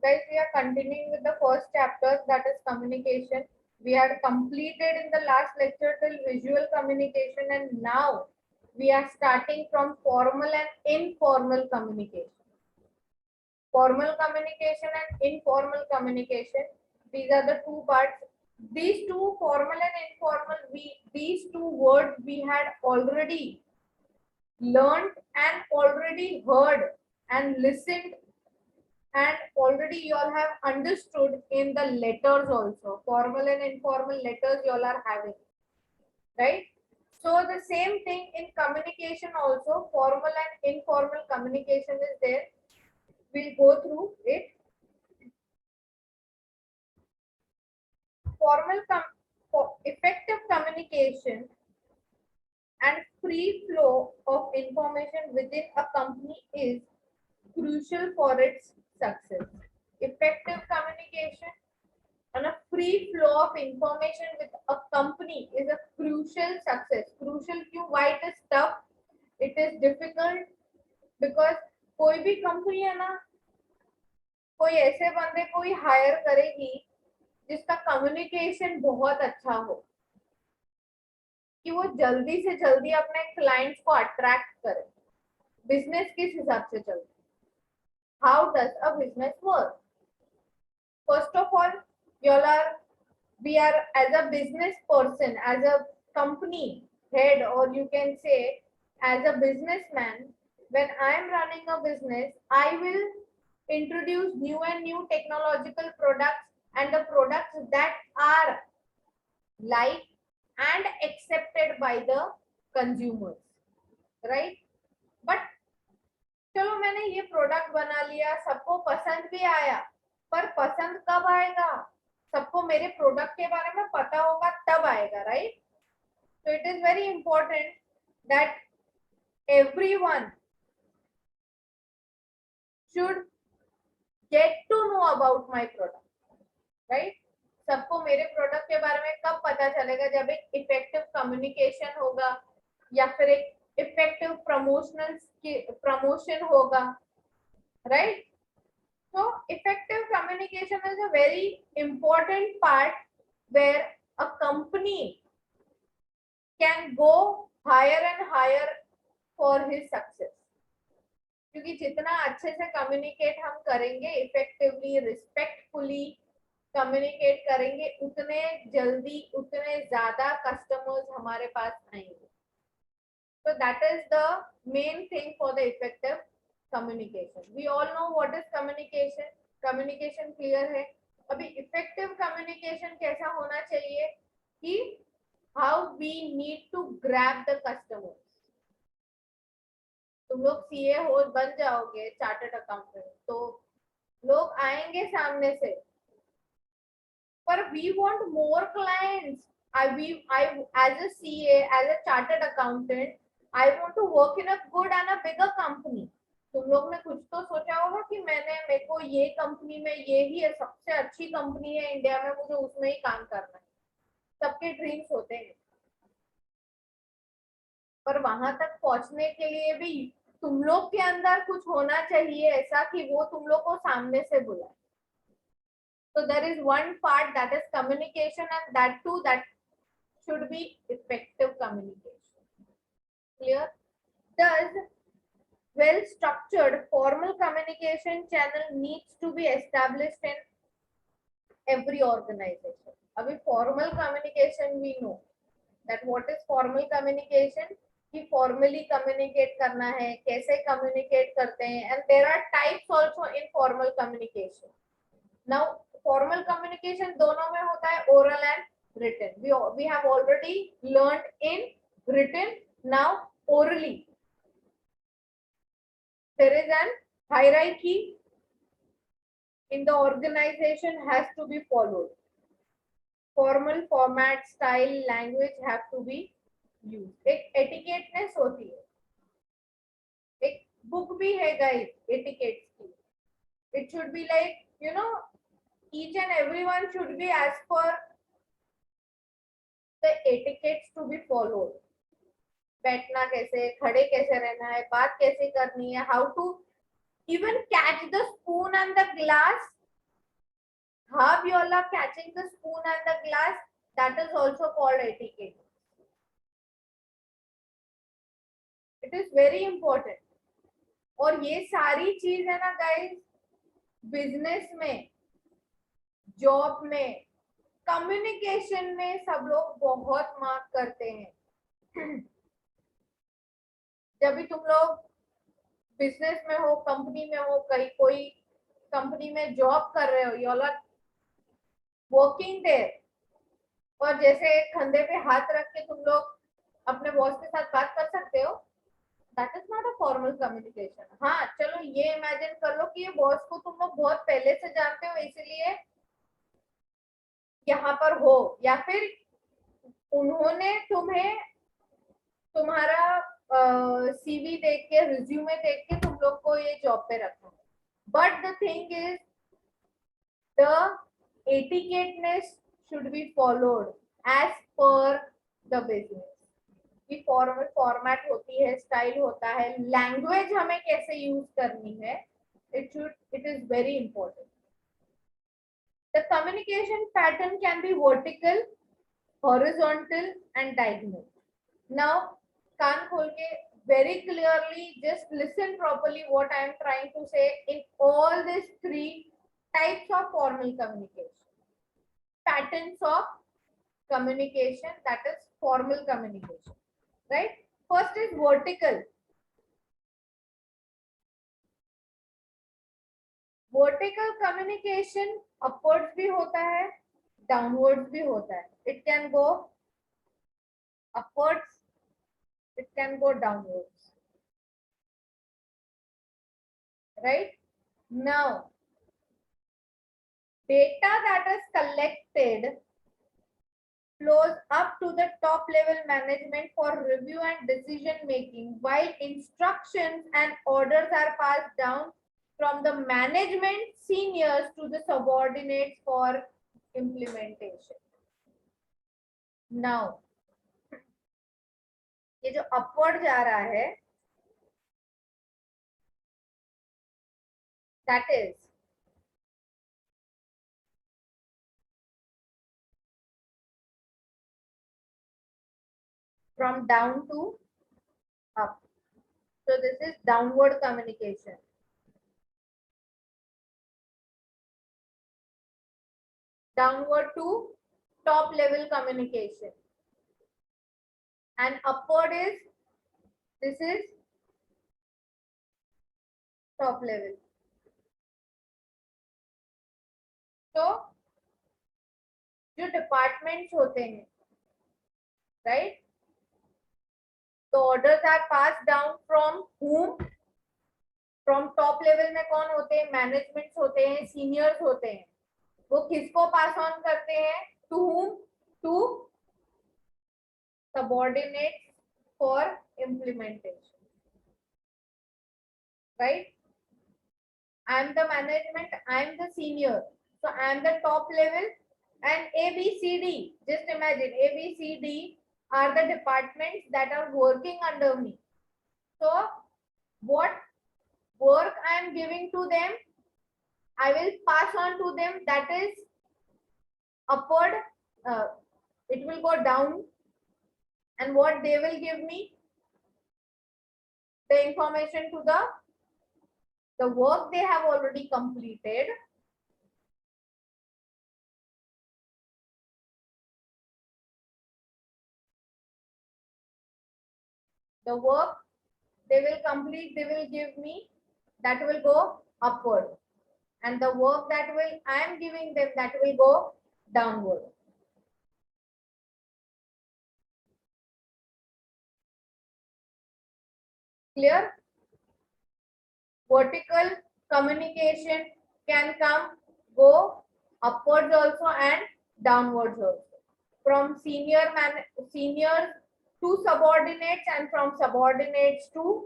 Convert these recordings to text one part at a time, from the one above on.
Guys, we are continuing with the first chapter, that is communication. We had completed in the last lecture till visual communication, and now we are starting from formal and informal communication. Formal communication and informal communication, these are the two parts. These two, formal and informal, these two words we had already learned and already heard and listened, and already you all have understood in the letters also. Formal and informal letters you all are having, right? So the same thing in communication also, formal and informal communication is there. We'll go through it. Effective communication and free flow of information within a company is crucial for its success. Effective communication and a free flow of information with a company is a crucial success. Crucial क्यों? Why it is tough? It is difficult because कोई भी company है ना, कोई ऐसे बंदे को ही higher करेगी जिसका कम्युनिकेशन बहुत अच्छा हो, कि वो जल्दी से जल्दी अपने क्लाइंट्स को अट्रैक्ट करे. बिजनेस किस हिसाब से चलता है? How does a business work? First of all, we are as a business person, as a company head, or you can say as a businessman. When I am running a business, I will introduce new and new technological products, and the products that are liked and accepted by the consumers, right? But चलो मैंने ये product बना लिया, सबको पसंद भी आया, पर पसंद कब आएगा? सबको मेरे प्रोडक्ट के बारे में पता होगा तब आएगा, right? So it is very important that everyone should get to know about my product, right? सबको मेरे प्रोडक्ट के बारे में कब पता चलेगा? जब एक इफेक्टिव कम्युनिकेशन होगा या फिर एक इफेक्टिव प्रमोशन होगा, right? So effective communication is a very important part where a company can go higher and higher for his success. क्योंकि जितना अच्छे से कम्युनिकेट हम करेंगे, इफेक्टिवली, रिस्पेक्टफुली कम्युनिकेट करेंगे, उतने जल्दी, उतने ज्यादा कस्टमर्स हमारे पास आएंगे. So that is the main thing for the effective communication. We all know what is communication. Communication clear है. अभी effective communication कैसा होना चाहिए? कि how we need to grab the customers. तुम लोग सीए हो, बन जाओगे चार्टर्ड अकाउंटेंट, तो लोग आएंगे सामने से, पर we want more clients. I as a CA, as a chartered accountant, I want to work in a good and a bigger company. तुम लोग ने कुछ तो सोचा होगा कि मेरे को ये कंपनी में, ये ही है सबसे अच्छी कंपनी है इंडिया में, मुझे उसमें ही काम करना है. सबके ड्रीम्स होते हैं, पर वहां तक पहुंचने के लिए भी तुम लोग के अंदर कुछ होना चाहिए ऐसा कि वो तुम लोग को सामने से बुलाए. So there is one part that is communication, and that too that should be effective communication. Clear? Thus, well-structured formal communication channel needs to be established in every organization. अभी formal communication we know that what is formal communication, कि formally communicate करना है, कैसे communicate करते हैं, and there are types also in formal communication. Now formal communication दोनों में होता है, oral and written. We have already learned in written. Now orally there is an hierarchy in the organization has to be followed. Formal format, style, language have to be used. एक एटिकेटनेस होती है, एक book भी है guys etiquettes की. It should be like, you know, each and everyone should be as per the etiquettes to be followed. बैठना कैसे, खड़े कैसे रहना है, बात कैसे करनी है, how to even catch the spoon and the glass How you all are catching the spoon and the glass, that is also called etiquette. It is very important. और ये सारी चीज है ना गाइस, बिजनेस में, जॉब में, communication में सब लोग बहुत मार्क करते हैं. जब भी तुम लोग बिजनेस में हो, कंपनी में हो, कहीं कोई कंपनी में जॉब कर रहे हो, you all are working there, और जैसे कंधे पे हाथ रख के तुम लोग अपने बॉस के साथ बात कर सकते हो, that is not a formal communication. हाँ चलो ये इमेजिन कर लो कि ये बॉस को तुम लोग बहुत पहले से जानते हो इसलिए यहाँ पर हो, या फिर उन्होंने तुम्हें तुम्हारा सीवी देख के, रिज्यूमे देख के तुम लोग को ये जॉब पे रखा. But the thing is, the etiquetteness should be followed as per the business. की फॉर्मेट होती है, स्टाइल होता है, लैंग्वेज हमें कैसे यूज करनी है, it is very important. The communication pattern can be vertical, horizontal and diagonal. Now कान खोल के very clearly just listen properly what I am trying to say. In all these three types of formal communication, patterns of communication, that is formal communication, right? First is vertical. Vertical communication upwards भी होता है, downwards भी होता है. It can go upwards, it can go downwards, right? Now data that is collected flows up to the top level management for review and decision making, while instructions and orders are passed down from the management seniors to the subordinates for implementation. Now ये जो upward जा रहा है, that is from down to up. So this is downward communication. Downward to top level communication. And upward is, this is top level. तो जो departments होते हैं, right, तो orders are passed down from whom, from top level में कौन होते हैं, managements होते हैं, सीनियर्स होते हैं. वो किसको पास ऑन करते हैं, to whom, to subordinates for implementation, right. I am the management, I am the senior, so I am the top level, and A, B, C, D, just imagine A, B, C, D are the departments that are working under me. So what work I am giving to them, I will pass on to them, that is upward, it will go down, and what they will give me, the information to the work they have already completed, the work they will complete, they will give me, that will go upward, and the work that I am giving them, that will go downward. Clear? Vertical communication can go upwards also and downwards also, from seniors to subordinates, and from subordinates to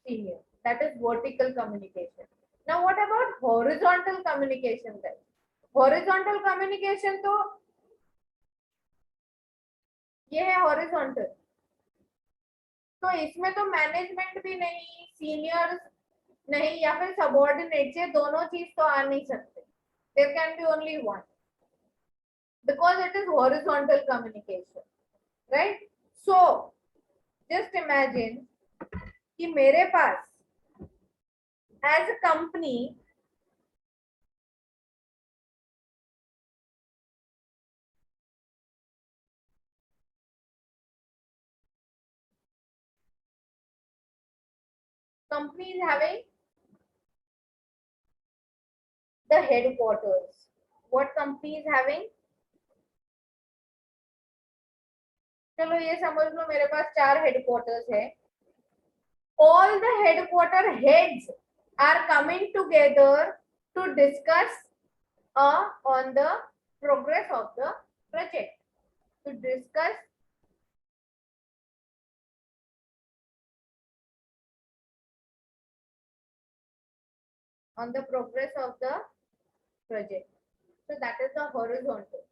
senior. That is vertical communication. Now what about horizontal communication then? Horizontal communication तो ये है horizontal. तो इसमें तो management भी नहीं, seniors नहीं, या फिर सबऑर्डिनेट, ये दोनों चीज तो आ नहीं सकते. There can be only one because it is horizontal communication, right? So just imagine कि मेरे पास as a company is having the headquarters. What company is having? चलो ये समझ लो मेरे पास 4 हेडक्वार्टर्स है. All the headquarter heads are coming together to discuss on the progress of the project. To discuss on the progress of the project. So that is the horizontal.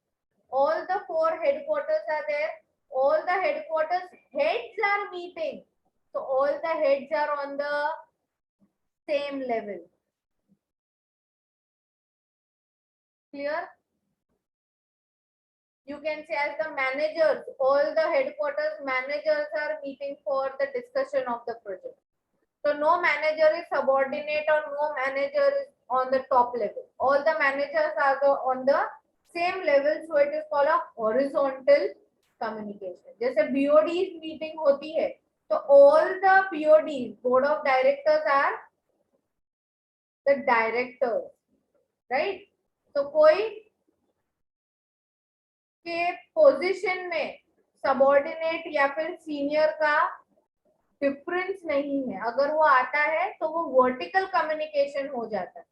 All the 4 headquarters are there. All the headquarters heads are meeting. So all the heads are on the same level. Clear? You can say as the managers, all the headquarters managers are meeting for the discussion of the project. So no manager is subordinate or no manager is on the top level. All the managers are on the same level. So it is called a horizontal communication. जैसे BODs meeting होती है, so all the BODs, board of directors, are the directors, right? So कोई के position में subordinate या फिर senior का difference नहीं है. अगर वो आता है तो वो वर्टिकल कम्युनिकेशन हो जाता है.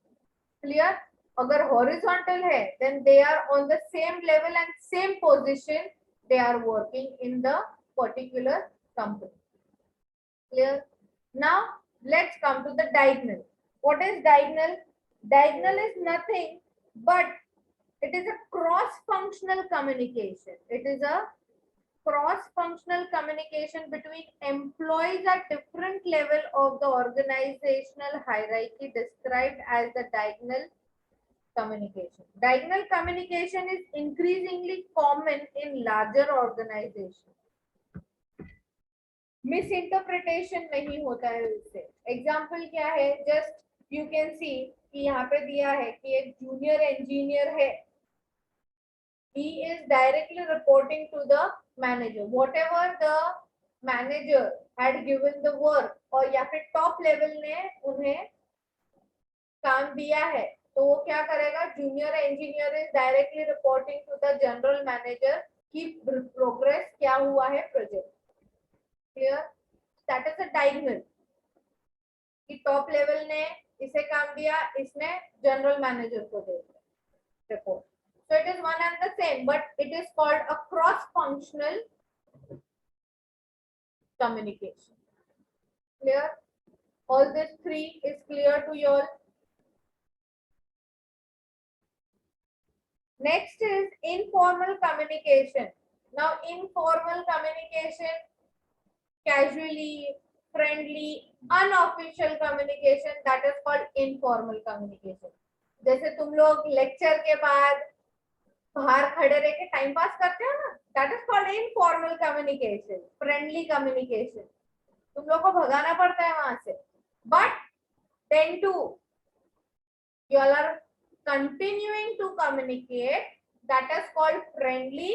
क्लियर? अगर हॉरिजॉन्टल है then they are on the same level and same position. They are working in the particular company. Clear? Now let's come to the diagonal. What is diagonal? Diagonal is nothing but it is a cross functional communication. It is a cross functional communication between employees at different level of the organizational hierarchy described as the diagonal communication. Diagonal communication is increasingly common in larger organizations. Misinterpretation नहीं होता है उससे. Example क्या है? Just you can see कि यहाँ पे दिया है कि एक जूनियर इंजीनियर है. He is directly reporting to the manager. Whatever the manager had given the work और या फिर टॉप लेवल ने उन्हें काम दिया है तो वो क्या करेगा? Junior engineer is directly reporting to the general manager की प्रोग्रेस क्या हुआ है project. Clear? That is a diagonal. कि टॉप लेवल ने इसे काम दिया, इसने जनरल मैनेजर को दे दिया report. So it is one and the same, but it is called a cross-functional communication. Clear? All these 3 is clear to you all. Next is informal communication. Now, informal communication, casually, friendly, unofficial communication, that is called informal communication. जैसे तुम लोग lecture के बाद बाहर खड़े रह के time pass करते हो ना, that is called informal communication, friendly communication. तुम लोग को भगाना पड़ता है वहां से, but 10 to you all are continuing to communicate, that is called friendly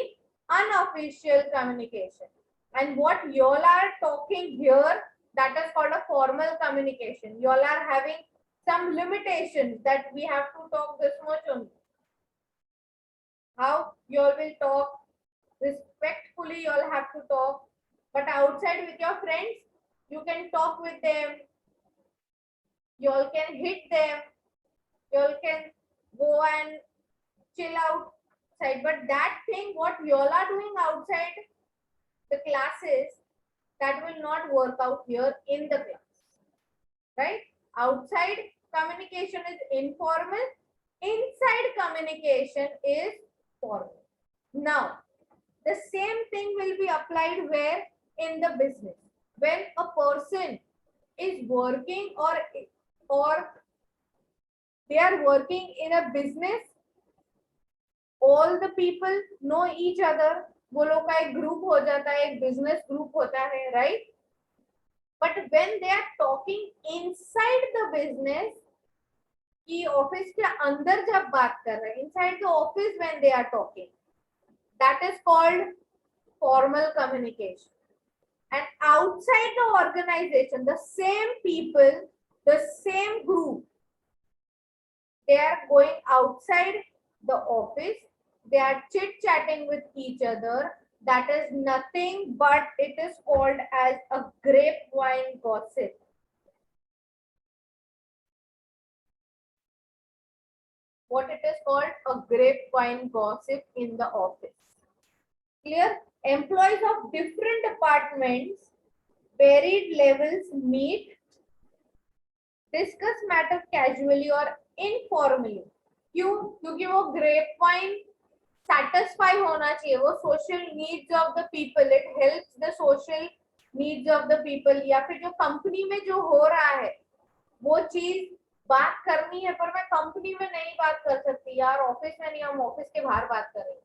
unofficial communication. And what you all are talking here, that is called a formal communication. You all are having some limitations that we have to talk this much only. How you all will talk respectfully, you all have to talk, but outside with your friends you can talk with them, you all can hit them, you all can go and chill outside, but that thing what you all are doing outside the classes, that will not work out here in the class, right? Outside communication is informal, inside communication is formal. Now, the same thing will be applied where? In the business. When a person is working or they are working in a business all the people know each other, वो लोग का एक group हो जाता है, एक business group होता है, right? But when they are talking inside the business, कि ऑफिस के अंदर जब बात कर रहे हैं, inside the office when they are talking, that is called formal communication. And outside the organization, the same people, the same group, they are going outside the office, they are chit chatting with each other. That is nothing but it is called as a grapevine gossip. What it is called? A grapevine gossip in the office. Clear? Employees of different departments, varied levels meet, discuss matter casually और informally. क्यों? क्योंकि वो grep wine satisfy होना चाहिए, वो social needs of the people, it helps the social needs of the people, या फिर जो कंपनी में जो हो रहा है वो चीज बात करनी है, पर मैं कंपनी में नहीं बात कर सकती यार, ऑफिस में नहीं, हम ऑफिस के बाहर बात करेंगे,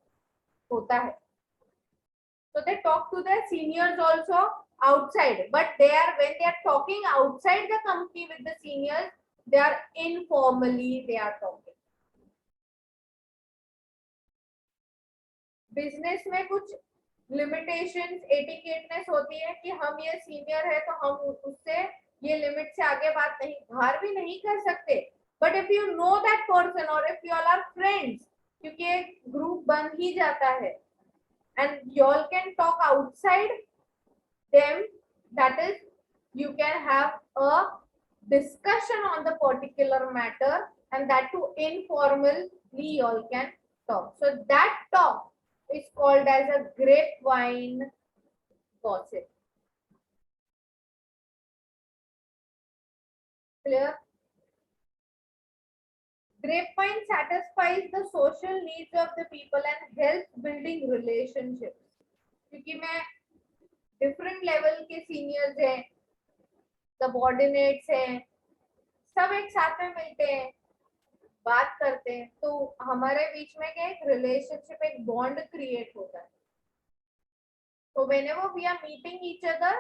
होता है. So they talk to their seniors also outside, but when they are talking outside the company with the seniors, they are informally they are talking. Business में कुछ लिमिटेशंस, एटिकेटनेस होती है कि हम ये सीनियर है तो हम उससे ये लिमिट से आगे बात नहीं, बाहर भी नहीं कर सकते. But if you know that person और if you all are friends, क्योंकि एक ग्रुप बन ही जाता है, and you all can talk outside them, that is you can have a discussion on the particular matter, and that too informally you all can talk. So that talk is called as a grapevine gossip. Clear? Grapevine satisfies the social needs of the people and helps building relationships. क्योंकि मैं different level के seniors हैं, subordinates हैं, सब एक साथ में मिलते हैं, बात करते हैं, तो हमारे बीच में क्या एक रिलेशनशिप, एक बॉन्ड क्रिएट होता है. So whenever we are meeting each other,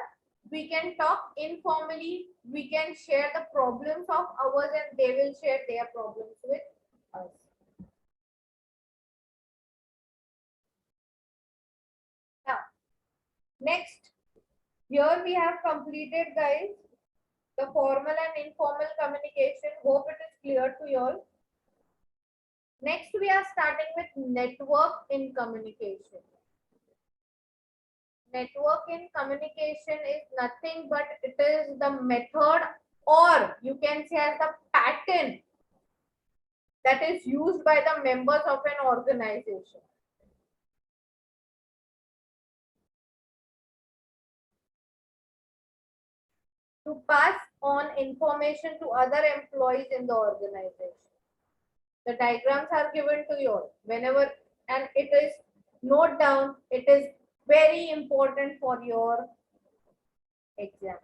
we can talk informally, we can share the problems of ours and they will share their problems with us. Now, next, here we have completed, guys, the formal and informal communication. Hope it is clear to you all. Next, we are starting with network in communication. Network in communication is nothing but it is the method, or you can say as the pattern, that is used by the members of an organization to pass on information to other employees in the organization. The diagrams are given to you all whenever, and it is note down, it is very important for your exam.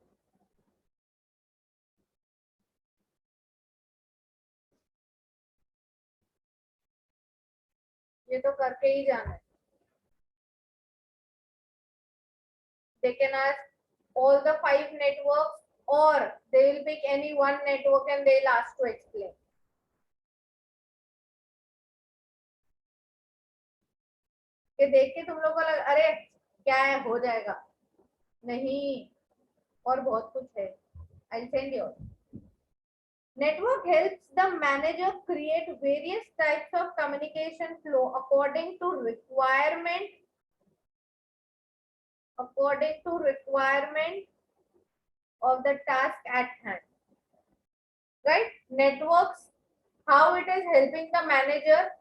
ये तो करके ही जाना है. They can ask all the 5 networks, or they will pick any one network and they'll ask to explain. कि देख के तुम लोग को लग, अरे क्या है, हो जाएगा, नहीं, और बहुत कुछ है. I'll send you. Network helps the manager create various types of communication flow according to requirement of the task at hand. Right? Networks, how it is helping the manager?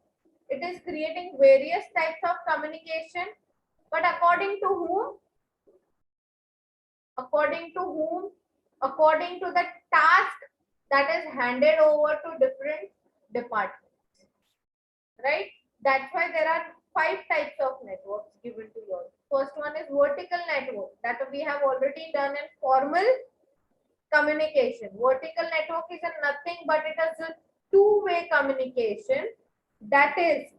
It is creating various types of communication, but according to whom? According to the task that is handed over to different departments, right? That's why there are 5 types of networks given to you. First one is vertical network, that we have already done in formal communication. Vertical network is nothing but it is a two-way communication, that is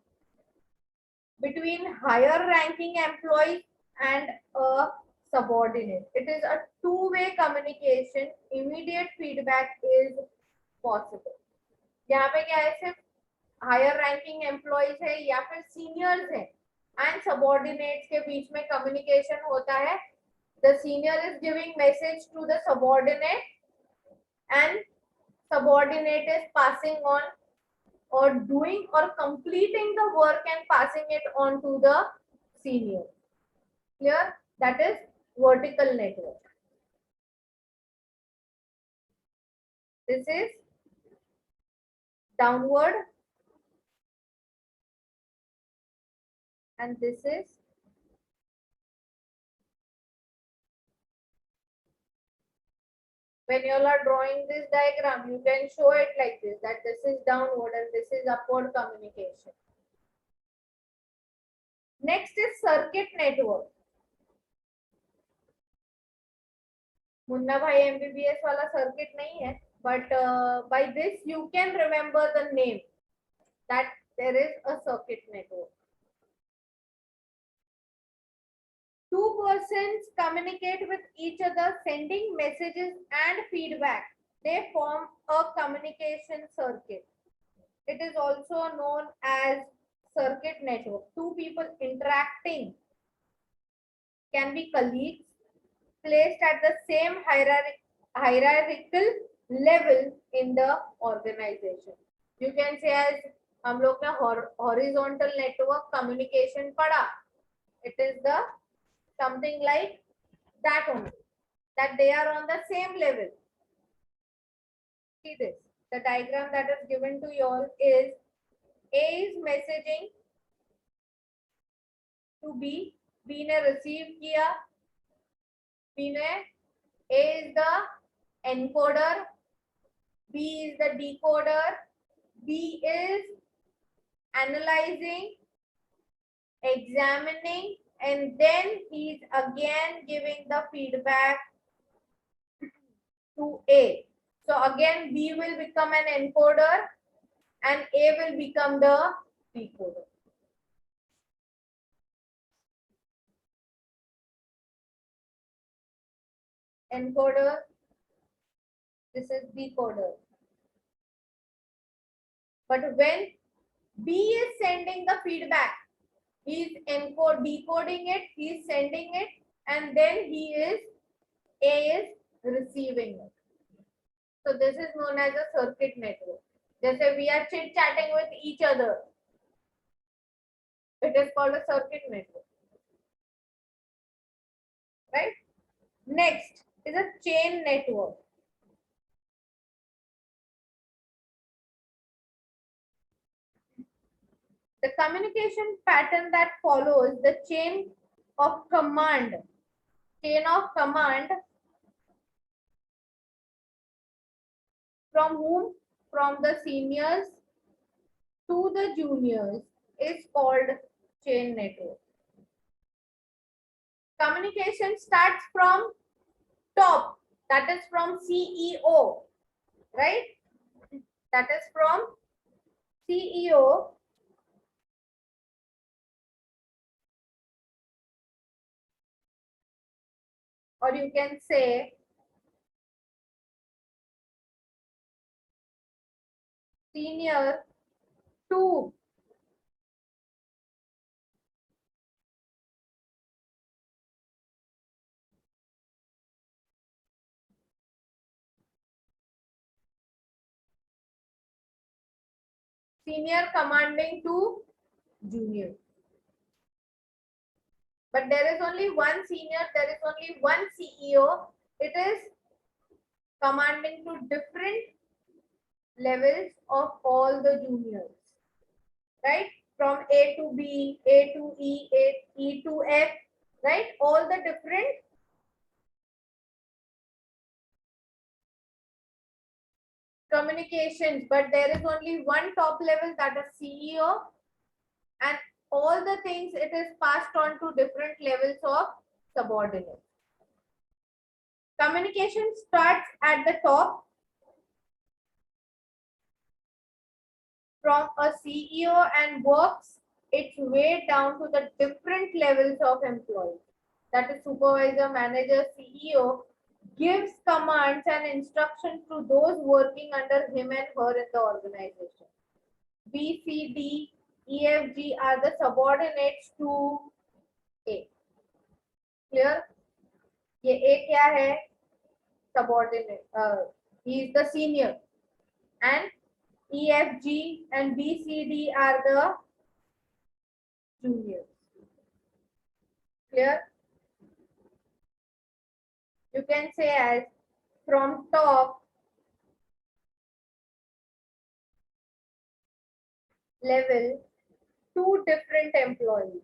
between higher ranking employees and a subordinate. It is a two-way communication. Immediate feedback is possible. यहाँ पे क्या है, सिर्फ higher ranking employees है या फिर seniors है and subordinates के बीच में कम्युनिकेशन होता है. The senior is giving message to the subordinate and subordinate is passing on or doing or completing the work and passing it on to the senior. Clear? That is vertical network. This is downward and this is when you all are drawing this diagram, you can show it like this, that this is downward and this is upward communication. Next is circuit network. Munna भाई MBBS वाला circuit नहीं है, but by this you can remember the name that there is a circuit network. Two persons communicate with each other, sending messages and feedback. They form a communication circuit. It is also known as circuit network. Two people interacting can be colleagues, placed at the same hierarchical level in the organization. You can say as हम लोग ने horizontal network communication पढ़ा. It is the something like that only, that they are on the same level. See this, the diagram that is given to you all is A is messaging to B, B ने receive किया, B ने, A is the encoder, B is the decoder, B is analyzing, examining, and then he is again giving the feedback to A. So again B will become an encoder and A will become the decoder. Encoder, this is decoder. But when B is sending the feedback, he is decoding it, he is sending it, and then A is receiving it. So this is known as a circuit network. Jaise we are chit chatting with each other, it is called a circuit network, right? Next is a chain network. The communication pattern that follows the chain of command. Chain of command from whom? From the seniors to the juniors is called chain network. Communication starts from top, that is from CEO, right? That is from CEO. Or you can say senior to senior commanding to junior. But there is only one senior, there is only one CEO. It is commanding to different levels of all the juniors, right? From A to B, A to E, E to F, right? All the different communications, but there is only one top level, that is CEO, and all the things it is passed on to different levels of subordinates. Communication starts at the top from a CEO and works its way down to the different levels of employees. That is supervisor, manager, CEO gives commands and instructions to those working under him and her in the organization. B, C, D, E, F, G are the subordinates to A. Clear? ये A क्या है? Subordinate. He is the senior. And E, F, G and B, C, D are the juniors. Clear? You can say as from top level, two different employees.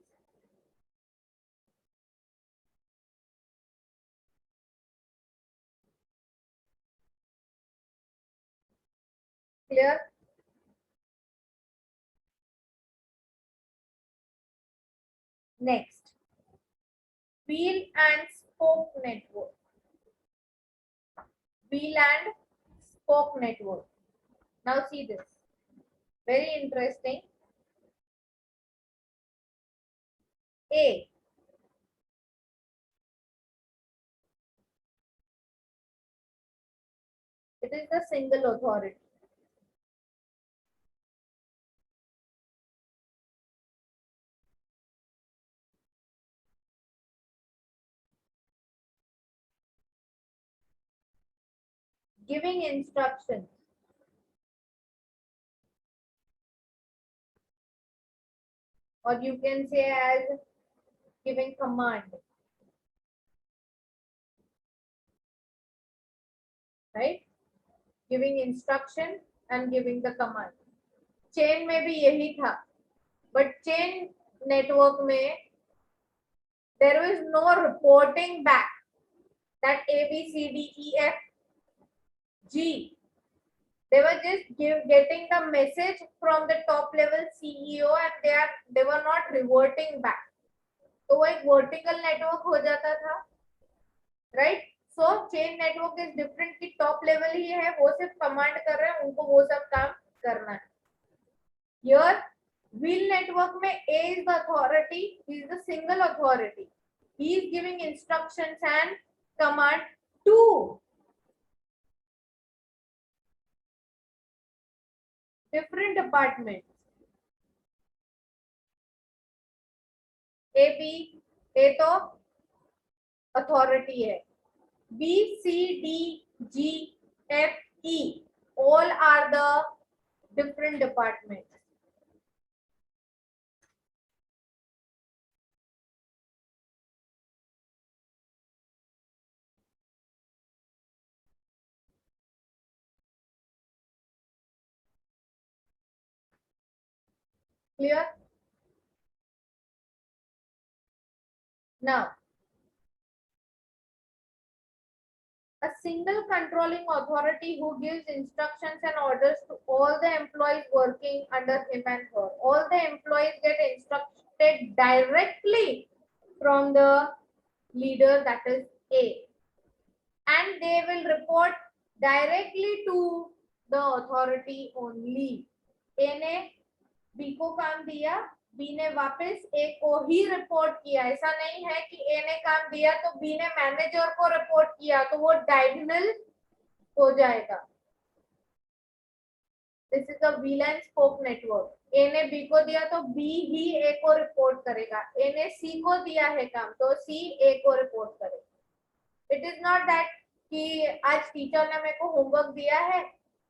Clear? Next, wheel and spoke network. Wheel and spoke network. Now see this. Very interesting. A. It is the single authority. Giving instructions. Or you can say as giving command. Right? Giving instruction and giving the command. Chain में भी यही था. But chain network में there is no reporting back that A, B, C, D, E, F, G. They were just getting the message from the top level CEO and they were not reverting back. तो वो एक vertical network हो जाता था, right? So chain network is different कि top level ही है, वो सिर्फ command कर रहे हैं, उनको वो सब काम करना है. Here wheel network में A is the authority, he is the single authority. He is giving instructions and command to different departments. A, B, A तो authority है. B, C, D, G, F, E all are the different departments. Clear? Now, a single controlling authority who gives instructions and orders to all the employees working under him and her. All the employees get instructed directly from the leader, that is A. And they will report directly to the authority only. A ने B को काम दिया, B ने वापस A को ही report किया. ऐसा नहीं है कि A ने काम दिया तो B ने मैनेजर को रिपोर्ट किया, तो वो डायगोनल हो जाएगा. This is a wheel and spoke network. A ने B को दिया तो B ही A को रिपोर्ट करेगा. A ने C को दिया है काम तो C A को रिपोर्ट करेगा. इट इज नॉट दैट कि आज टीचर ने मेरे को होमवर्क दिया है,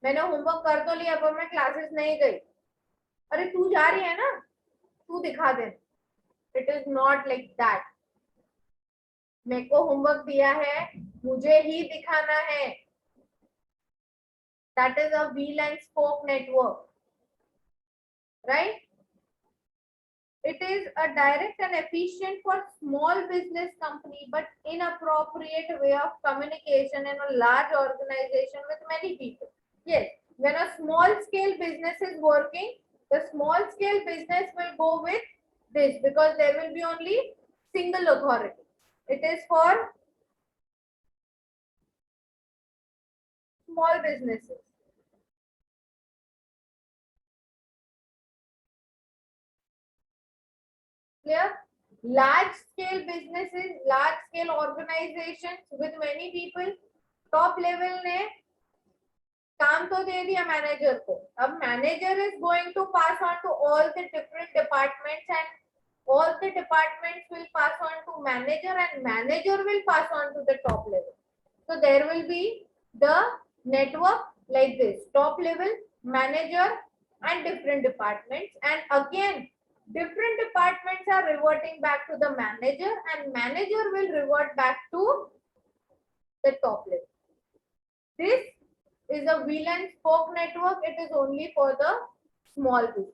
मैंने होमवर्क कर तो लिया पर मैं क्लासेस नहीं गई. अरे तू जा रही है ना, तू दिखा दे. It is not like that. मेरे को होमवर्क दिया है, मुझे ही दिखाना है. That is a wheel and spoke network, right? It is a direct and efficient for small business company, but inappropriate way of communication in a large organization with many people. Yes, when a small scale business is working, the small scale business will go with this because there will be only single authority. It is for small businesses. Clear? Large scale businesses, large scale organizations with many people, top level ने काम तो दे दिया manager को. अब manager is going to pass on to all the different departments and all the departments will pass on to manager and manager will pass on to the top level. So there will be the network like this: top level, manager, and different departments. And again, different departments are reverting back to the manager, and manager will revert back to the top level. This is a wheel and spoke network. It is only for the small business.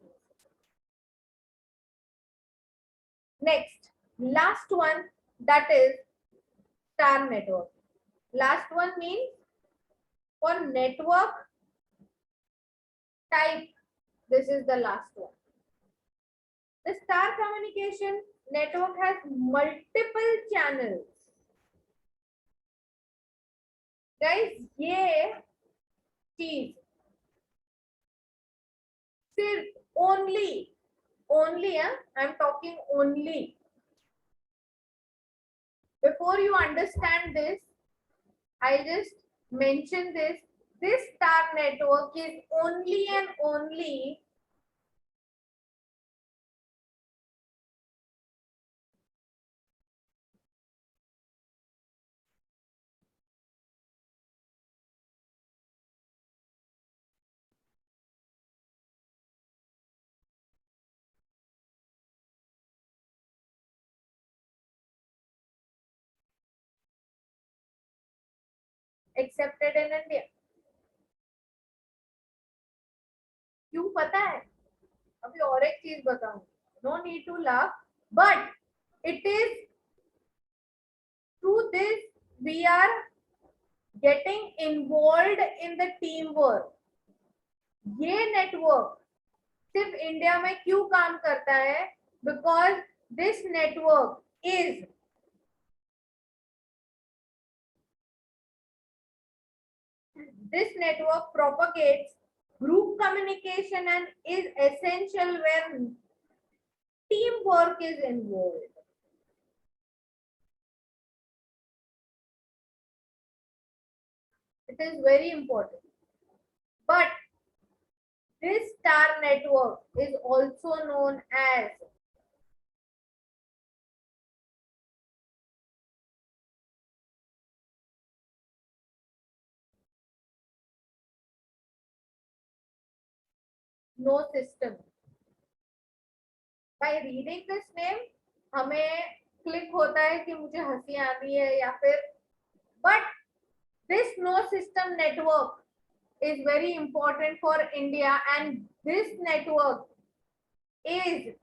Next, last one, that is star network. Last one means for network type, this is the last one. The star communication network has multiple channels. Guys, ये चीज सिर्फ only I'm talking only. Before you understand this, I just mention this. This star network is only and only accepted in India. क्यों पता है? अभी और एक चीज बताऊं. No need to laugh, but it is through this we are getting involved in the teamwork. ये network सिर्फ इंडिया में क्यों काम करता है? Because this network is this network propagates group communication and is essential when teamwork is involved. It is very important. But this star network is also known as no system. By reading this name, हमें click होता है कि मुझे हंसी आ रही है या फिर, but this no system network is very important for India, and this network is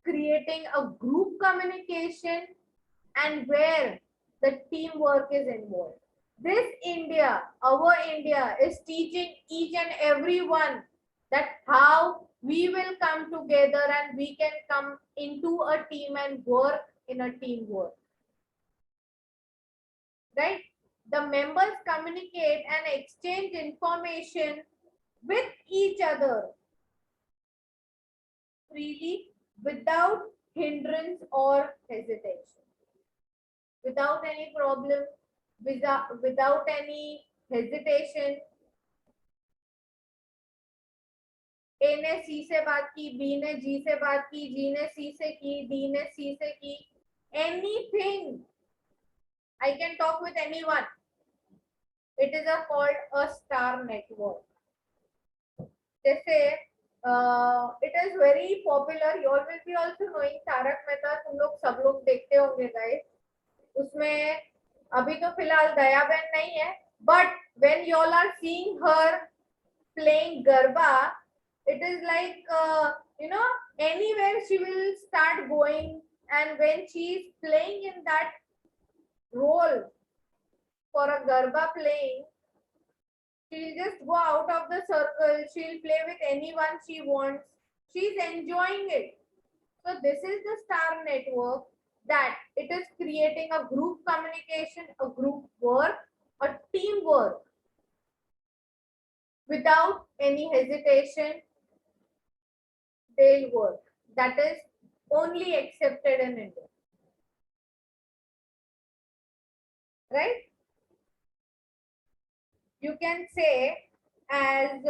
creating a group communication and where the teamwork is involved. This India, our India, is teaching each and everyone that how we will come together and we can come into a team and work in a teamwork. Right? The members communicate and exchange information with each other freely without hindrance or hesitation. Without any problem, without any hesitation. A ने C से बात की, B ने G से बात की, G ने C से की, D ने C से की. Anything. I can talk with anyone. It is called a star network. जैसे it is very popular. You all will be also knowing Tarak Mehta. तुम लोग सब लोग देखते होंगे guys. उसमें अभी तो फिलहाल दया बहन नहीं है, but when you all are seeing her playing Garba, it is like anywhere she will start going, and when she is playing in that role for a Garba playing, she'll just go out of the circle, she'll play with anyone she wants, she's enjoying it. So this is the star network, that it is creating a group communication, a group work, a teamwork without any hesitation. They'll work. That is only accepted in India, right? You can say as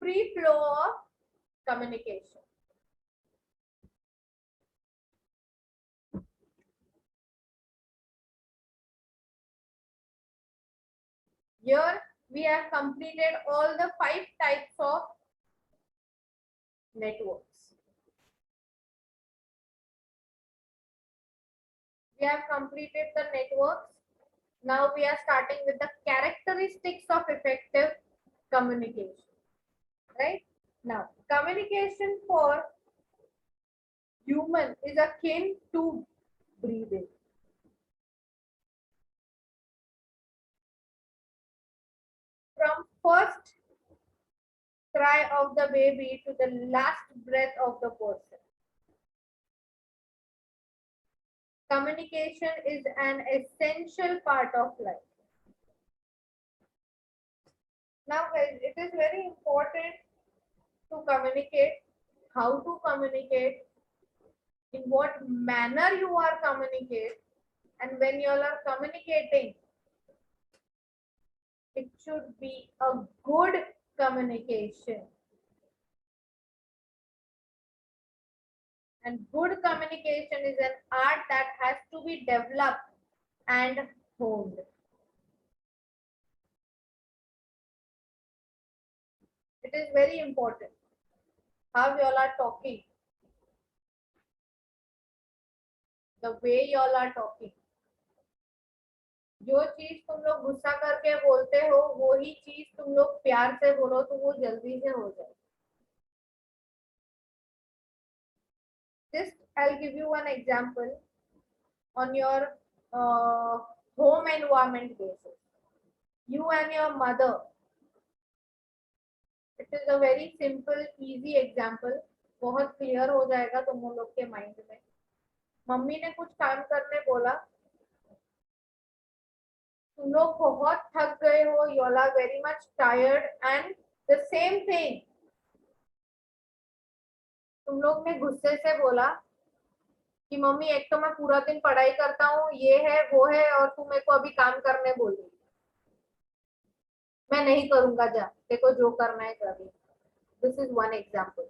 free flow of communication. Here we have completed all the 5 types of networks. We have completed the networks. Now we are starting with the characteristics of effective communication, right? Now, communication for human is akin to breathing. From first cry of the baby to the last breath of the person, communication is an essential part of life. Now, guys, it is very important to communicate, how to communicate, in what manner you are communicate, and when you are communicating, it should be a good communication. And good communication is an art that has to be developed and honed. It is very important how you all are talking, the way you all are talking. जो चीज तुम लोग गुस्सा करके बोलते हो वो ही चीज तुम लोग प्यार से बोलो तो वो जल्दी से हो जाए. Just I'll give you one example on your home environment basis. You and your mother. It is a very simple, easy example. बहुत क्लियर हो जाएगा तुम लोग के माइंड में. मम्मी ने कुछ काम करने बोला, तुम लोग बहुत थक गए हो, you all are very much tired, and the same thing तुम लोग ने गुस्से से बोला कि मम्मी एक तो मैं पूरा दिन पढ़ाई करता हूँ, ये है वो है, और तू मेरे को अभी काम करने बोल रही, मैं नहीं करूंगा, जा देखो जो करना है कर रही. This is one example.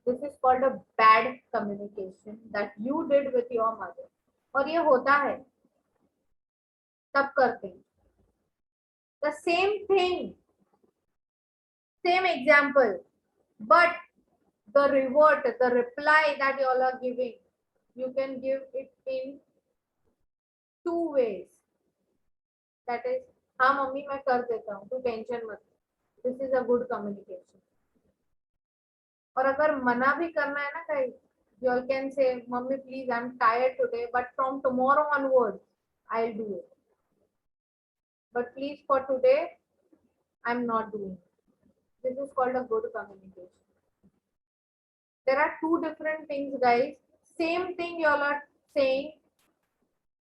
This is called a bad communication that you did with your mother. और ये होता है, तब करते हैं. The same thing, same example, but the revert, the reply that you all are giving, you can give it in 2 ways. That is, हाँ mummy मैं कर देता हूँ, तू टेंशन मत. This is a good communication. और अगर मना भी करना है ना कहीं, you all can say, mummy please I'm tired today, but from tomorrow onwards I'll do it. But please for today I'm not doing it. This is called a good communication. There are 2 different things, guys. Same thing you all are saying.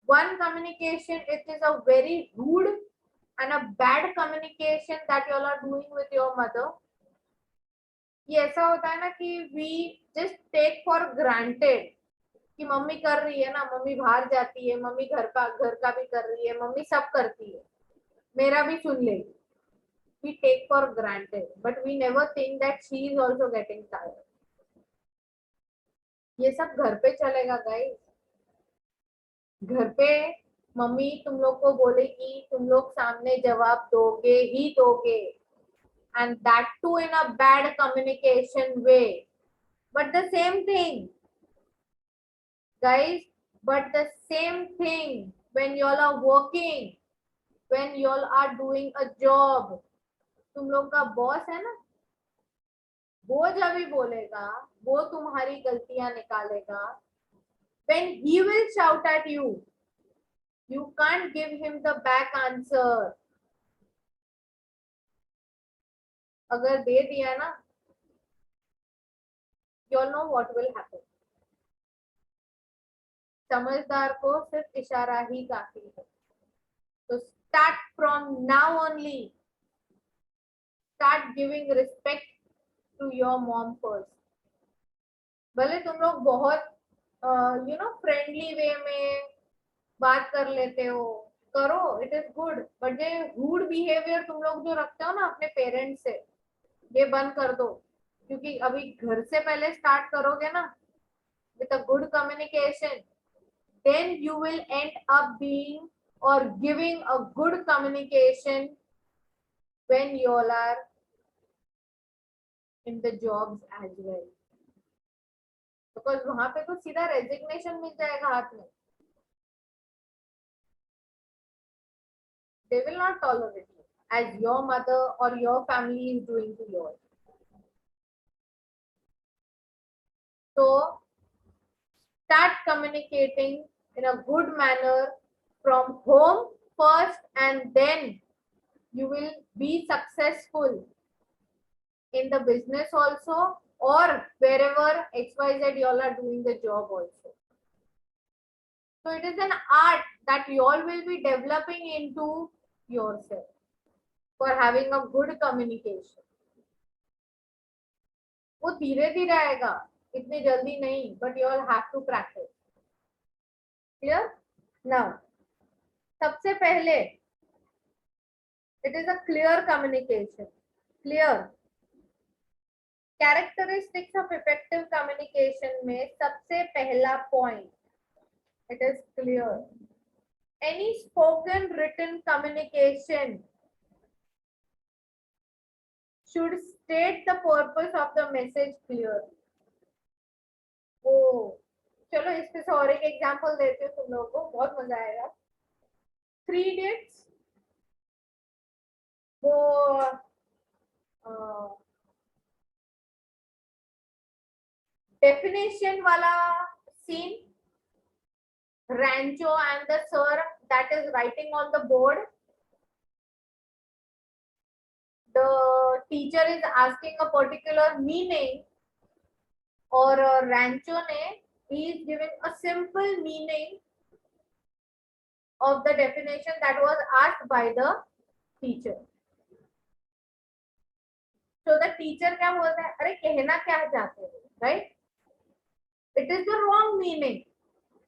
One communication, it is a very rude and a bad communication that you all are doing with your mother. ये ऐसा होता है ना कि we just take for granted कि mummy कर रही है ना, मम्मी बाहर जाती है, मम्मी घर का भी कर रही है, मम्मी सब करती है, मेरा भी सुन लेगी. We take for granted, but we never think that she is also getting tired. ये सब घर पे चलेगा गाइस. घर पे मम्मी तुम लोग को बोलेगी, तुम लोग सामने जवाब दोगे ही दोगे, and that too in a bad communication way. But the same thing, guys, but the same thing when you all are working, when you all are doing a job, तुम लोग का बॉस है ना, वो जब भी बोलेगा वो तुम्हारी गलतियां निकालेगा. When he will shout at you, you can't give him the back answer. अगर दे दिया ना, you all know what will happen. समझदार को सिर्फ इशारा ही काफी है. तो start from now only. Start giving respect to your mom first. भले तुम लोग बहुत फ्रेंडली वे में बात कर लेते हो, करो, इट इज गुड, बट ये रूड बिहेवियर तुम लोग जो रखते हो ना अपने पेरेंट्स से, ये बंद कर दो. क्योंकि अभी घर से पहले स्टार्ट करोगे ना with a good communication, then you will end up being or giving a good communication when you all are in the jobs as well. Because वहां पे तो सीधा रेजिग्नेशन मिल जाएगा हाथ में. They will not tolerate you as your mother or your family is doing to yours. So start communicating in a good manner from home first, and then you will be successful in the business also, or wherever XYZ you all are doing the job also. So it is an art that you all will be developing into yourself for having a good communication. वो धीरे धीरे आएगा, इतनी जल्दी नहीं, but you all have to practice. Clear? Now, सबसे पहले it is a clear communication. Clear. Characteristics of effective communication में सबसे पहला point, it is clear. Any spoken written communication should state the purpose of the message clear. ओ चलो इस पे से और एक एग्जांपल देती हूँ तुम लोगों को, बहुत मजा आएगा. 3 Idiots, वो डेफिनेशन वाला scene, Rancho and the sir that is writing on the board. The teacher is asking a particular meaning, or Rancho ne he is giving a simple meaning of the definition that was asked by the teacher. So the teacher क्या बोलता है, अरे कहना क्या चाहते हो, right? It is the wrong meaning.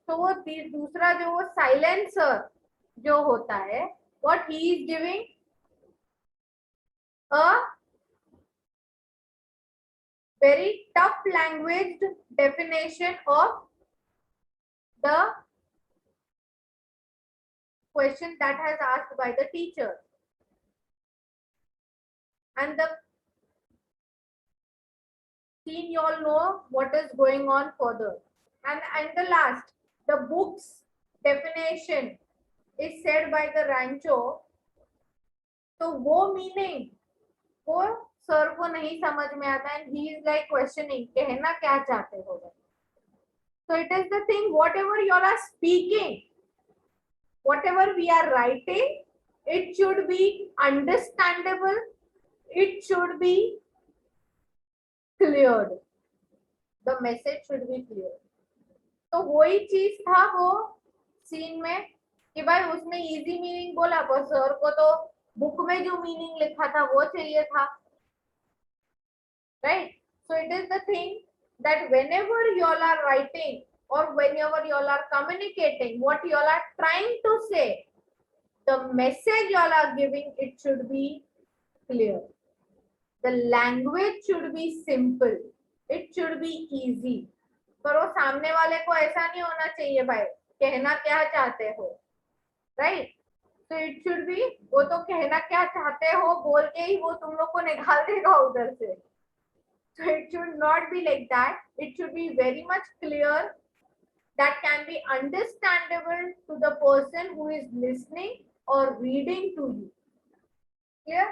तो वो दूसरा जो वो साइलेंसर जो होता है, what he is giving a very tough language definition of the question that has asked by the teacher. And the scene you all know what is going on further. And the last, the book's definition is said by the Rancho. तो वो meaning वो sir को नहीं समझ में आता, and he is like questioning, कहना क्या चाहते हो. So it is the thing, whatever you all are speaking, whatever we are writing, it should be understandable, it should be cleared, the message should be clear. तो वही चीज था वो scene में कि भाई उसने इजी मीनिंग बोला, पर सर को तो बुक में जो मीनिंग लिखा था वो चाहिए था, right? So it is the thing that whenever you all are writing or whenever you all are communicating, what you all are trying to say, the message you all are giving, it should be clear. The language should be simple, it should be easy. पर वो सामने वाले को ऐसा नहीं होना चाहिए भाई कहना क्या चाहते हो, राइट? तो इट शुड बी, वो तो कहना क्या चाहते हो बोल के ही वो तुम लोग को निकाल देगा उधर से. So it should not be like that. It should be very much clear, that can be understandable to the person who is listening or reading to you. Clear?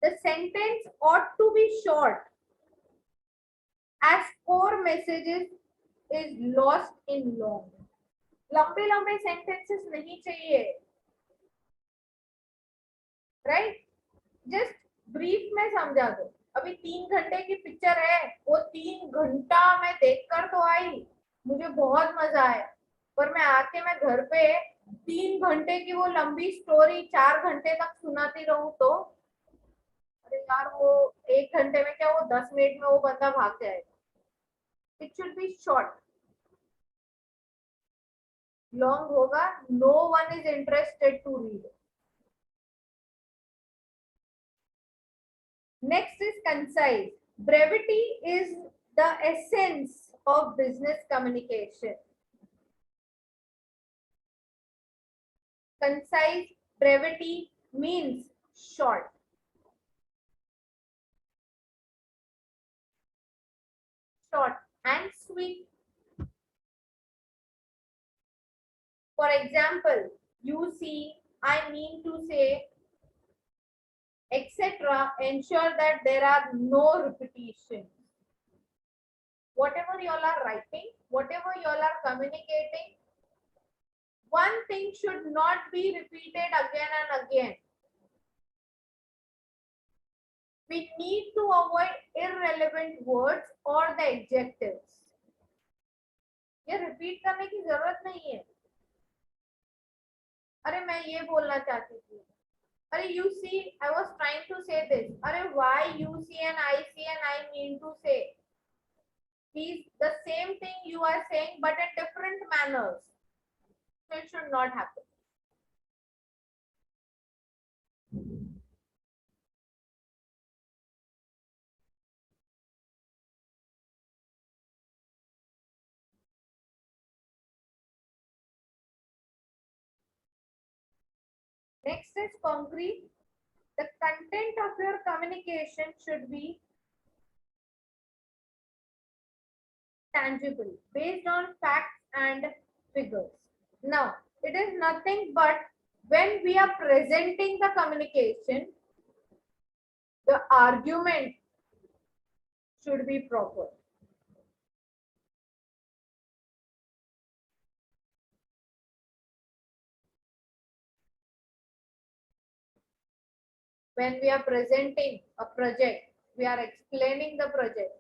The sentence ought to be short, as core messages is lost in long. लंबे लंबे sentences नहीं चाहिए, right? Just brief में समझा दो। अभी 3 घंटे की पिक्चर है, वो 3 घंटा मैं देखकर तो आई, मुझे बहुत मजा आया, पर मैं आके मैं घर पे 3 घंटे की वो लंबी स्टोरी 4 घंटे तक सुनाती रहूं तो अरे यार, वो 1 घंटे में क्या, वो 10 मिनट में वो बंदा भाग जाएगा। It should be short. Long होगा, no one is interested to read. Next is concise. Brevity is the essence of business communication. Concise, brevity means short. Short and sweet. For example, you see, I mean to say, etc. Ensure that there are no repetitions. Whatever you all are writing, whatever you all are communicating, one thing should not be repeated again and again. We need to avoid irrelevant words or the adjectives. ये repeat करने की जरूरत नहीं है। अरे मैं ये बोलना चाहती थी, अरे you see, I was trying to say this. अरे why you see and I mean to say. These the same thing you are saying but in different manners. So it should not happen. Next is concrete. The content of your communication should be tangible, based on facts and figures. Now, it is nothing but when we are presenting the communication, the argument should be proper. When we are presenting a project, we are explaining the project,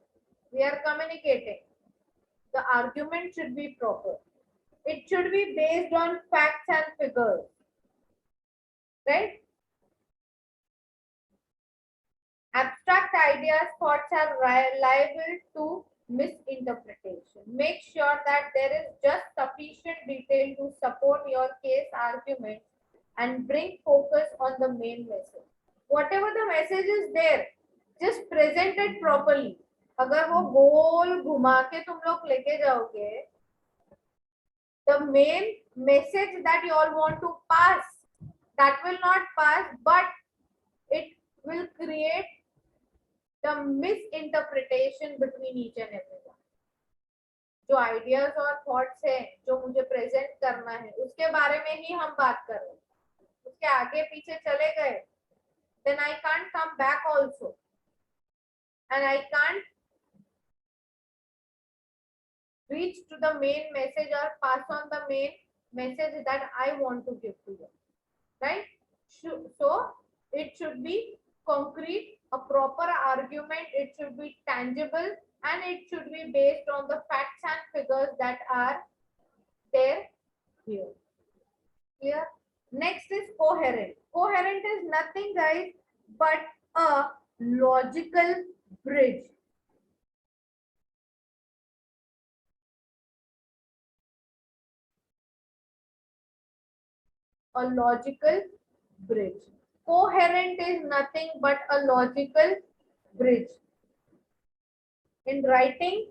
we are communicating, the argument should be proper. It should be based on facts and figures, right? Abstract ideas, thoughts are liable to misinterpretation. Make sure that there is just sufficient detail to support your case argument and bring focus on the main message. Whatever the message is there, just present it properly. अगर वो गोल घुमा के तुम लोग लेके जाओगे, the main message that you all want to pass, that will not pass, but it will create the misinterpretation between each and everyone. जो ideas और थॉट्स है जो मुझे प्रेजेंट करना है उसके बारे में ही हम बात कर रहे हैं, उसके आगे पीछे चले गए then I can't come back also and I can't reach to the main message or pass on the main message that I want to give to you, right? So it should be concrete, a proper argument, it should be tangible, and it should be based on the facts and figures that are there here. Clear? Next is coherent. Coherent is nothing, guys, but a logical bridge. A logical bridge. Coherent is nothing but a logical bridge. In writing,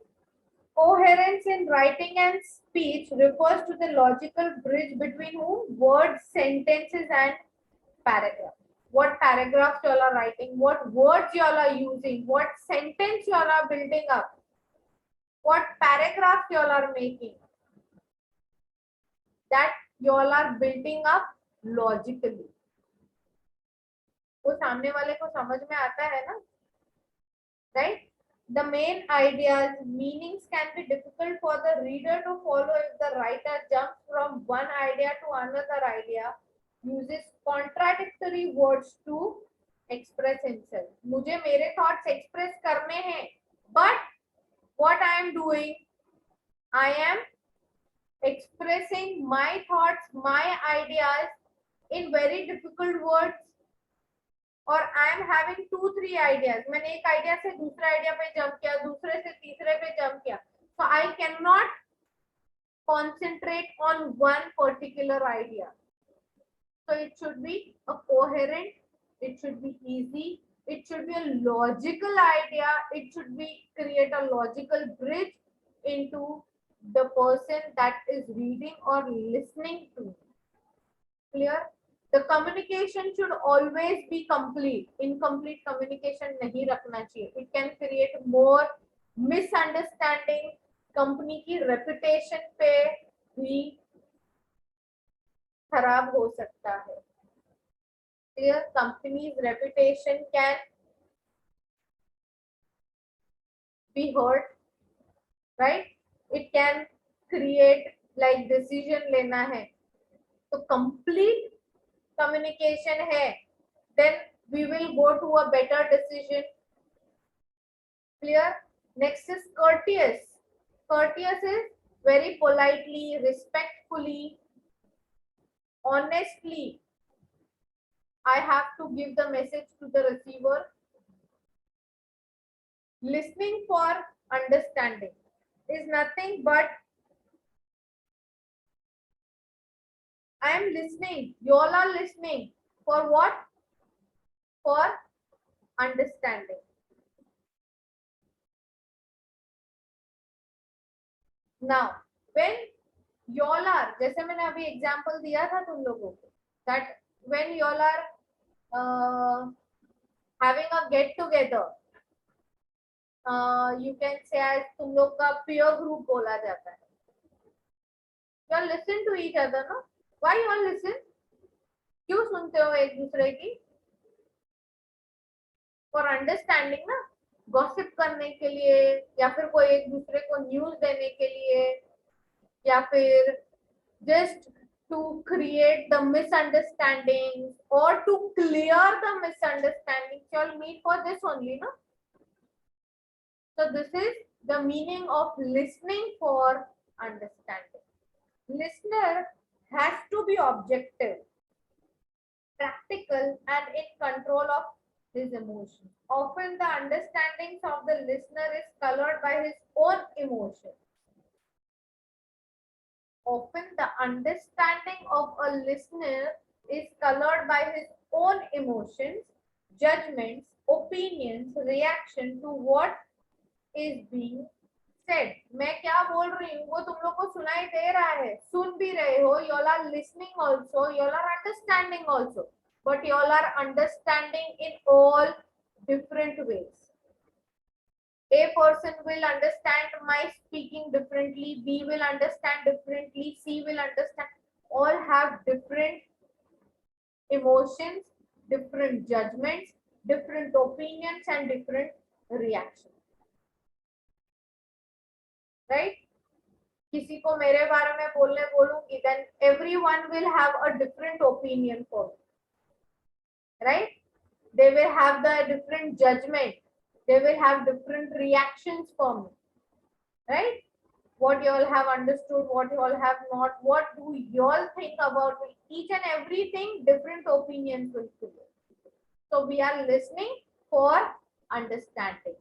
coherence in writing and speech refers to the logical bridge between whom? Words, sentences, and paragraphs. What paragraphs you all are writing, what words you all are using, what sentence you all are building up, what paragraphs you all are making. That you all are building up logically. वो सामने वाले को समझ में आता है ना, right? The main ideas, meanings can be difficult for the reader to follow if the writer jumps from one idea to another idea, uses contradictory words to express himself. मुझे मेरे thoughts express करने हैं, but what I am doing, I am expressing my thoughts, my ideas in very difficult words, और I am having 2-3 ideas. मैंने एक idea से दूसरे idea पे जंप किया, दूसरे से तीसरे पे जंप किया, so I cannot concentrate on one particular idea. So it should be a coherent, it should be easy, it should be a logical idea, it should be create a logical bridge into the person that is reading or listening to. Clear? The communication should always be complete. Incomplete communication नहीं रखना चाहिए. It can create more misunderstanding. Company की reputation पे भी खराब हो सकता है. Clear? Company's reputation can be hurt, right? It can create like decision लेना है. तो complete communication है, then we will go to a better decision. Clear? Next is courteous. Courteous is very politely, respectfully, honestly I have to give the message to the receiver. Listening for understanding is nothing but I am listening, you all are listening for what? For understanding. Now when you all are, जैसे मैंने अभी example दिया था तुम लोगों को, that when you all are having a get together, you can say as तुम लोग का peer group बोला जाता है. You all listen to each other, no? Why you all listen? क्यों सुनते हो एक दूसरे की? For understanding ना, गॉसिप करने के लिए, या फिर कोई एक दूसरे को न्यूज देने के लिए, या फिर just to create the misunderstandings or to clear the misunderstandings. You all meet for this only, no? So this is the meaning of listening for understanding. Listener has to be objective, practical, and in control of his emotions. Often the understandings of the listener is colored by his own emotions. Often the understanding of a listener is colored by his own emotions, judgments, opinions, reaction to what is being said. मैं क्या बोल रही हूँ वो तुम लोग को सुनाई दे रहा है, सुन भी रहे हो. You all are listening also, you all are understanding also, but you all are understanding in all different ways. A person will understand my speaking differently, B will understand differently, C will understand. All have different emotions, different judgments, different opinions, and different reactions. Right? किसी को मेरे बारे में बोलने बोलूंगी, then everyone will have a different opinion for me. Right? They will have the different judgment. They will have different reactions for me. Right? What you all have understood, what you all have not, what do you all think about me? Each and everything, different opinions will create. So we are listening for understanding.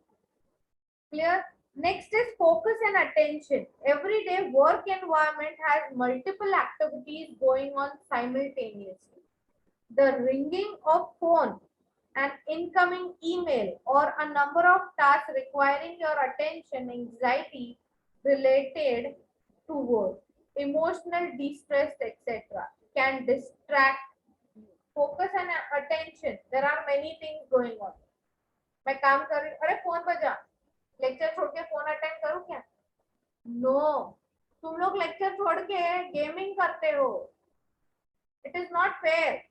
Clear? Next is focus and attention. Everyday work environment has multiple activities going on simultaneously. The ringing of phone, an incoming email, or a number of tasks requiring your attention, anxiety related to work, emotional distress, etc. can distract you. Focus and attention. There are many things going on. मैं काम कर रही हूँ, अरे phone बजा, lecture छोड़ के phone attend करूँ क्या? नो, तुम लोग लेक्चर छोड़ के गेमिंग करते हो. It is not fair.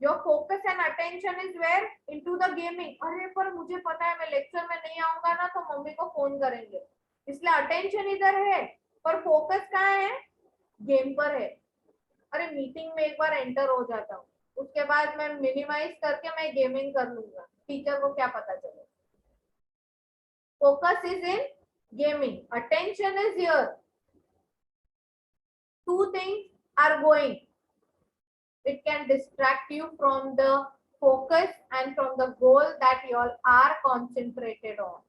Your focus and attention is where into the gaming. अरे पर मुझे पता है मैं लेक्चर में नहीं आऊंगा ना तो मम्मी को फोन करेंगे, इसलिए अटेंशन इधर है पर फोकस कहाँ है? गेम पर है. अरे मीटिंग में एक बार एंटर हो जाता हूँ, उसके बाद मैं मिनिमाइज करके मैं गेमिंग कर लूंगा, टीचर को क्या पता चले. Focus is in gaming. Attention is here. Two things are going. It can distract you from the focus and from the goal that you all are concentrated on.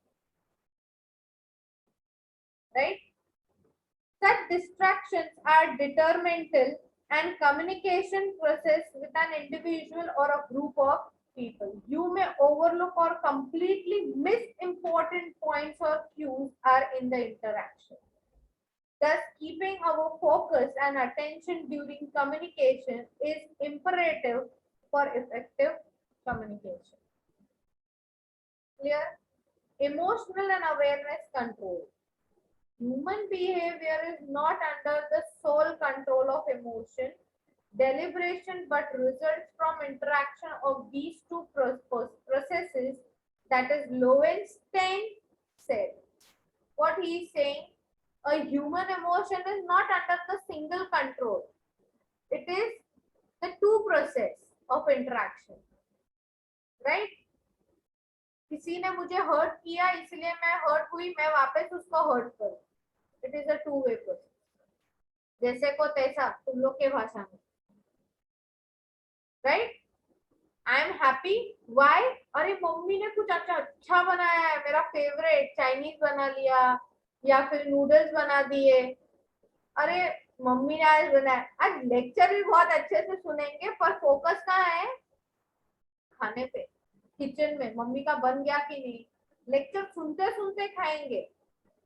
Right? Such distractions are detrimental and communication process with an individual or a group of people. You may overlook or completely miss important points or cues are in the interaction. Thus, keeping our focus and attention during communication is imperative for effective communication. Clear? Emotional and awareness control. Human behavior is not under the sole control of emotion, deliberation, but results from interaction of these two processes. That is Lowenstein said. What he is saying, a human emotion is not under the single control. It is the two process of interaction, right? किसी ने मुझे hurt किया इसलिए मैं hurt हुई, मैं वापस उसको हर्ट करूं. It is a two way process. जैसे को तैसा तुम लोग के भाषा में, right? I am happy. Why? अरे मम्मी ने कुछ अच्छा बनाया है, मेरा फेवरेट चाइनीज बना लिया या फिर नूडल्स बना दिए. अरे मम्मी ने आज बनाया. आज लेक्चर भी बहुत अच्छे से सुनेंगे पर फोकस कहाँ है? खाने पे, किचन में मम्मी का बन गया कि नहीं. लेक्चर सुनते सुनते खाएंगे.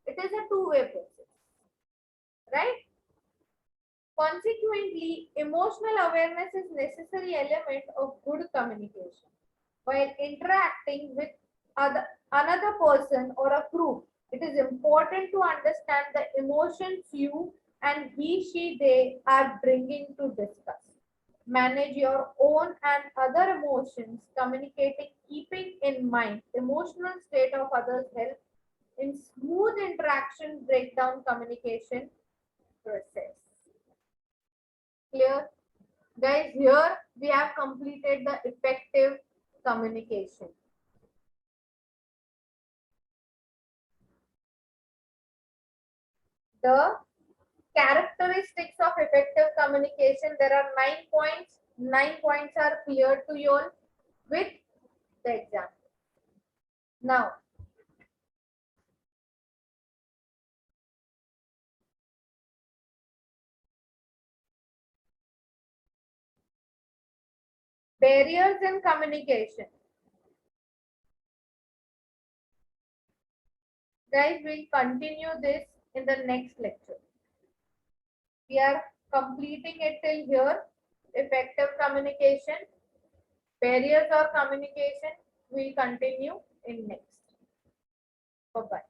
It is a two way process, right? Consequently, emotional awareness is necessary element of good communication. While interacting with another person or a group, it is important to understand the emotions you and he, she, they are bringing to discuss. Manage your own and other emotions, communicating, keeping in mind emotional state of others help in smooth interaction, breakdown communication process. Clear? Guys, here we have completed the effective communication. The characteristics of effective communication, there are 9 points. 9 points are clear to you all with the example. Now, barriers in communication. Guys, we'll continue this in the next lecture. We are completing it till here. Effective communication, barriers of communication, we'll continue in next. Bye-bye.